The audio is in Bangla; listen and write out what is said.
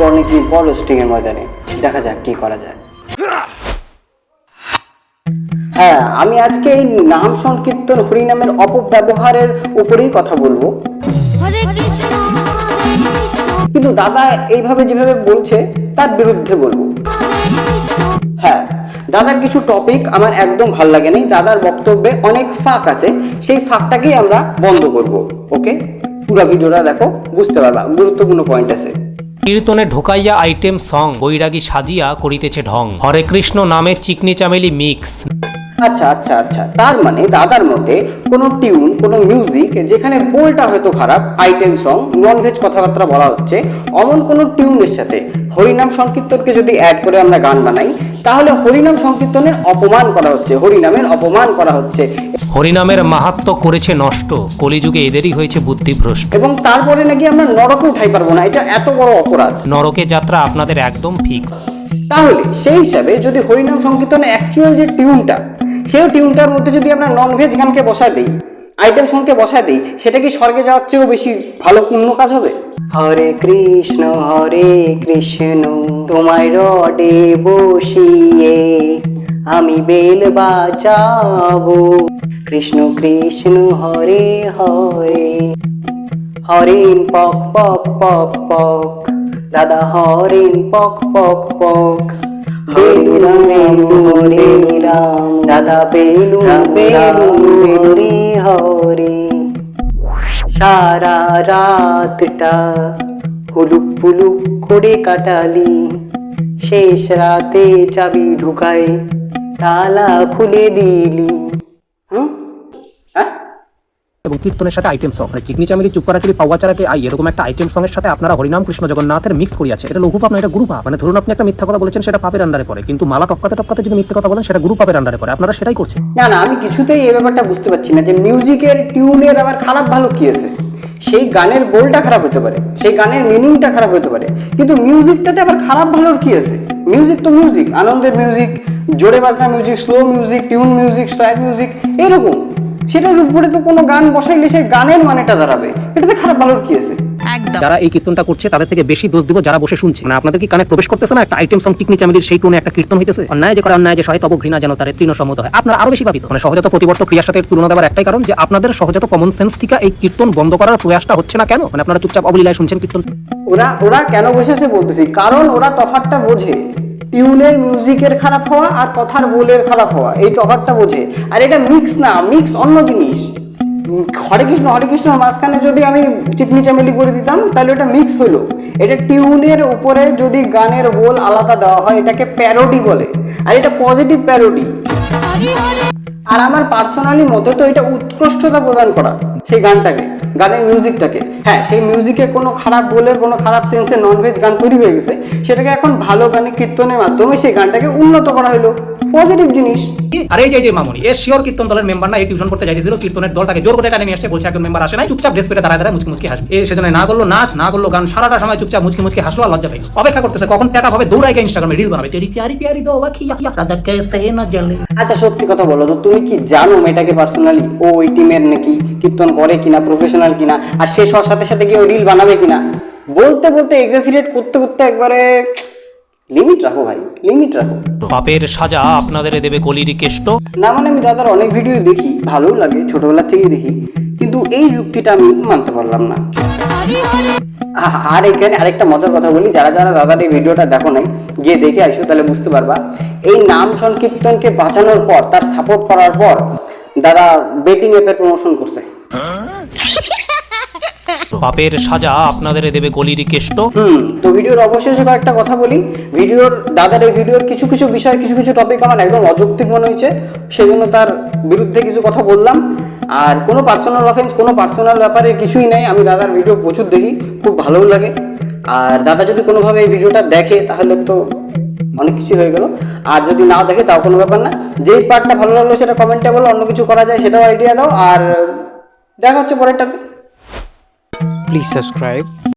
অনেকদিন পর রোস্টিং এর ময়দানে দেখা যাক কি করা যায়। হ্যাঁ, আমি আজকে এই নাম সংকীর্তন হরিনামের অপব্যবহারের উপরেই কথা বলবো। কিন্তু দাদা এইভাবে যেভাবে বলছে তার বিরুদ্ধে বলবো। হ্যাঁ, দাদার কিছু টপিক আমার একদম ভাল লাগেনি। দাদার বক্তব্যে অনেক ফাঁক আছে, সেই ফাঁকটাকেই আমরা বন্ধ করব। ওকে, পুরো ভিডিওটা দেখো, বুঝতে পারবা গুরুত্বপূর্ণ পয়েন্ট আছে। কীর্তনে ঢোকাইয়া আইটেম সং বৈরাগী সাজিয়া করিতেছে ঢং, হরে কৃষ্ণ নামে চিকনি চামেলি মিক্স। আচ্ছা আচ্ছা আচ্ছা, তার মানে দাদার মধ্যে কোনো টিউন, কোনো মিউজিক যেখানে বোলটা হয়তো খারাপ, আইটেম সং, ননভেজ কথাবার্তা বলা হচ্ছে, অমন কোনো টিউনের সাথে হরিনাম সংকীর্তনকে যদি অ্যাড করে আমরা গান বানাই, তাহলে হরিনাম সংকীর্তনের অপমান করা হচ্ছে, হরিনামের অপমান করা হচ্ছে। হরিনামের মাহাত্ম্য করেছে নষ্ট, কলিযুগে এদেরই হয়েছে বুদ্ধিভ্রষ্ট। এবং তারপরে নাকি আমরা নরকে উঠাই পারবো না, এটা এত বড় অপরাধ। নরকে যাত্রা আপনাদের একদম ফিক্স। তাহলে সেই হিসাবে যদি হরিনাম সংকীর্তনে অ্যাকচুয়াল যে টিউনটা, সেই টিউনটার মধ্যে যদি আমরা ননভেজ গানকে বসায় দিই, আইটেম সংকে বসায় দিই, সেটা কি স্বর্গে যাওয়ার চেয়েও বেশি ভালো পূর্ণ কাজ হবে? হরে কৃষ্ণ তোমায় রডে বসিয়ে আমি বেল বাজাবো, কৃষ্ণ কৃষ্ণ হরে হরে, হরিণ পক পক পক পক, দাদা হরিণ পক পক পক, বেলুন হরে রাম, দাদা বেলুন হরে হরে। সারা রাতটা হুলুক পুলুক করে কাটালি, শেষ রাতে চাবি ঢুকাই তালা খুলে দিলি। এবং কীর্তনের সাথে আইটেম সং, মানে চিকনি চামেলি চুপ করা পাওয়া চারাকে আই, এরকম একটা আইটেম সং এর সাথে আপনারা হরিনাম কৃষ্ণ জগন্নাথের মিক্স করিয়াছে। এটা লঘু পাপ না, এটা গুরু পাপ। মানে ধরুন আপনি একটা মিথ্যা কথা বলেছেন, সেটা পাপের আন্ডারে পড়ে, কিন্তু মালা টপকাতে টপকাতে যদি মিথ্যা কথা বলেন, সেটা গুরু পাপের আন্ডারে পড়ে। আপনারা সেটাই করছেন। না না, আমি কিছুতেই এই ব্যাপারটা বুঝতে পারছি না যে মিউজিকের টিউনের আবার খারাপ ভালো কি আছে। সেই গানের বোলটা খারাপ হতে পারে, সেই গানের মিনিংটা খারাপ হতে পারে, কিন্তু মিউজিকটাতে আবার খারাপ ভালোর কি আছে? মিউজিক তো মিউজিক, আনন্দের মিউজিক, জোরে বাজনা music, slow music, tune music, stripe music, এরকম। সেটার উপরে তো কোনো গান বসাইলে সেই গানের মানেটা দাঁড়াবে, এটাতে খারাপ ভালোর কি আছে? যারা এই কীর্তনটা করছে তাদের থেকে বেশি দোষ দিব যারা বসে শুনছে। মানে আপনাদের কি কানে প্রবেশ করতেছে না একটা আইটেম সং চিকনি চামেলির সেই টোনে একটা কীর্তন হইতেছে? অন্যায় যে করে অন্যায় যে সহায় তব ঘৃণা যেন তার তৃণ সম্মত হয়। আপনারা আরো বেশি পাবিত। মানে সহজাত প্রতিবর্ত ক্রিয়ার সাথে তুলনা দেওয়ার একটাই কারণ যে আপনাদের সহজাত কমন সেন্স থেকে এই কীর্তন বন্ধ করার প্রয়াসটা হচ্ছে না কেন? মানে আপনারা চুপচাপ অবলীলায় শুনছেন কীর্তন। ওরা কেন বসেছে বলতেছি, কারণ ওরা তফাৎটা বোঝে। টিউনের মিউজিকের খারাপ হওয়া আর কথার বোলের খারাপ হওয়া, এই তফাৎটা বোঝে। আর এটা মিক্স না, মিক্স অন্য জিনিস। হরে কৃষ্ণ মাঝখানে যদি আমি চিকনি চামেলি করে দিতাম তাহলে এটা মিক্স হলো। এটা টিউনের উপরে যদি গানের বোল আলাদা দেওয়া হয়, এটাকে প্যারোডি বলে, আর এটা পজিটিভ প্যারোডি। আর আমার পার্সোনালি মতে তো এটা উৎকৃষ্টতা প্রদান করা সেই গানটাকে, গানের মিউজিকটাকে। হ্যাঁ, সেই মিউজিকে কোনো খারাপ বোলের, কোনো খারাপ সেন্সে ননভেজ গান তৈরি হয়ে গেছে, সেটাকে এখন ভালো গানে কীর্তনের মাধ্যমে সেই গানটাকে উন্নত করা হলো, পজিটিভ জিনিস। আর এই যে মামুনি এ শিওর কীর্তন দলের মেম্বার না, এই টিউশন করতে যাইতেছিল, কীর্তনের দলটাকে জোর করে টানে নিয়ে আসছে, বলছে একজন মেম্বার আসে নাই, চুপচাপ ড্রেস পেরে দাঁড়ায় দাঁড়ায় মুচকি হাসবে। এ সেজন্য না করলো নাচ, না করলো গান, সারাটা সময় চুপচাপ মুচকি হাসলো আর লজ্জা পাইলো। অপেক্ষা করতেছে কখন টাকা হবে, দৌড়ায় গিয়ে ইনস্টাগ্রামে রিল বানাবে, তেরি প্যারি প্যারি দো আখিয়া রাধা कैसे না জ্বলে। আচ্ছা, সত্যি কথা বলো তো, তুমি কি জানো মেয়েটাকে পার্সোনালি? ও ওই টিমের নাকি কীর্তন করে কিনা, প্রফেশনাল কিনা, আর শেষ হওয়ার সাথে সাথে কি ও রিল বানাবে কিনা? বলতে বলতে এক্সাজারেট করতে করতে একবারে লিমিট রাখো ভাই, লিমিট রাখো। পাপের সাজা আপনাদের দেবে কলির কেষ্ট। না মানে আমি দাদার অনেক ভিডিও দেখি, ভালোও লাগে, ছোটবেলা থেকেই দেখি, কিন্তু এই যুক্তিটা আমি মানতে পারলাম না। আর এখানে আরেকটা মজার কথা বলি, যারা যারা দাদার এই ভিডিওটা দেখো নাই, গিয়ে দেখে আসো, তাহলে বুঝতে পারবা। এই নাম সংকীর্তনকে বাঁচানোর পর, তার সাপোর্ট করার পর, দাদা বেটিং অ্যাপের প্রমোশন করছে। পাপের সাজা আপনাদের দেবে কলির কেষ্ট। তো ভিডিওর অবশেষে একটা কথা বলি, দাদার এই ভিডিওর কিছু কিছু বিষয়, কিছু কিছু টপিক আমার একদম অযৌক্তিক মনে হয়েছে, সেজন্য তার বিরুদ্ধে কিছু কথা বললাম। আর কোনো পার্সোনাল অফেন্স, কোনো পার্সোনাল ব্যাপারে কিছুই নাই। আমি দাদার ভিডিও প্রচুর দেখি, খুব ভালোও লাগে। আর দাদা যদি কোনোভাবে এই ভিডিওটা দেখে তাহলে তো অনেক কিছু হয়ে গেল, আর যদি নাও দেখে তাও কোনো ব্যাপার না। যেই পার্টটা ভালো লাগলো সেটা কমেন্টে বলো, অন্য কিছু করা যায় সেটাও আইডিয়া দাও, আর দেখা হচ্ছে পরেরটাতে। Please subscribe